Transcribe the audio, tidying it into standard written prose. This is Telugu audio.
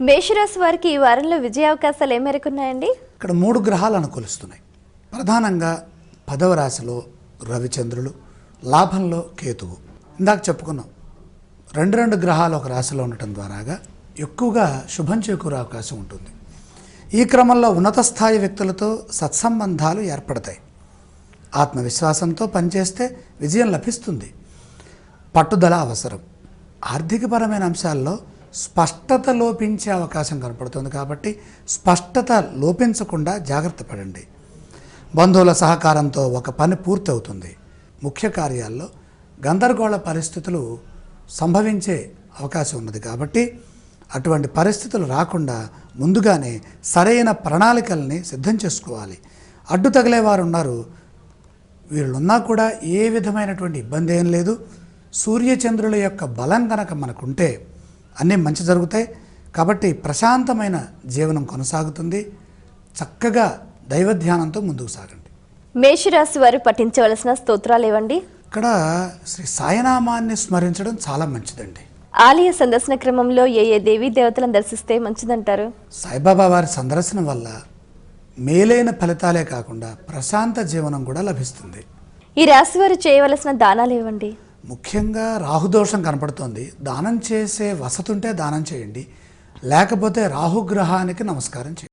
మేషరాశి వారికి ఈ వారంలో విజయ అవకాశాలు ఏ మేరకు ఉన్నాయండి? ఇక్కడ 3 గ్రహాలు అనుకూలిస్తున్నాయి. ప్రధానంగా 10వ రాశిలో రవిచంద్రులు, లాభంలో కేతువు. ఇందాక చెప్పుకున్నాం, రెండు గ్రహాలు ఒక రాశిలో ఉండటం ద్వారాగా ఎక్కువగా శుభం చేకూరే అవకాశం ఉంటుంది. ఈ క్రమంలో ఉన్నత స్థాయి వ్యక్తులతో సత్సంబంధాలు ఏర్పడతాయి. ఆత్మవిశ్వాసంతో పనిచేస్తే విజయం లభిస్తుంది. పట్టుదల అవసరం. ఆర్థికపరమైన అంశాల్లో స్పష్టత లోపించే అవకాశం కనపడుతుంది కాబట్టి స్పష్టత లోపించకుండా జాగ్రత్త పడండి. బంధువుల సహకారంతో ఒక పని పూర్తవుతుంది. ముఖ్య కార్యాల్లో గందరగోళ పరిస్థితులు సంభవించే అవకాశం ఉన్నది కాబట్టి అటువంటి పరిస్థితులు రాకుండా ముందుగానే సరైన ప్రణాళికల్ని సిద్ధం చేసుకోవాలి. అడ్డు తగిలేవారు ఉన్నారు, వీళ్ళున్నా కూడా ఏ విధమైనటువంటి ఇబ్బంది ఏం లేదు. సూర్యచంద్రుల యొక్క బలం కనుక మనకుంటే అన్నీ మంచి జరుగుతాయి. కాబట్టి ప్రశాంతమైన జీవనం కొనసాగుతుంది. చక్కగా దైవధ్యానంతో ముందుకు సాగండి. మేషరాశి వారు పఠించవలసిన స్తోత్రాలు ఏవండి? ఇక్కడ శ్రీ సాయినామాన్ని స్మరించడం చాలా మంచిదండి. ఆలయ సందర్శన క్రమంలో ఏ దేవీ దేవతలను దర్శిస్తే మంచిదంటారు? సాయిబాబా వారి సందర్శనం వల్ల మేలైన ఫలితాలే కాకుండా ప్రశాంత జీవనం కూడా లభిస్తుంది. ఈ రాశి వారు చేయవలసిన దానాలు ఏవండి? ముఖ్యంగా రాహుదోషం కనపడుతోంది. దానం చేసే వసతుంటే దానం చేయండి, లేకపోతే రాహుగ్రహానికి నమస్కారం చేయండి.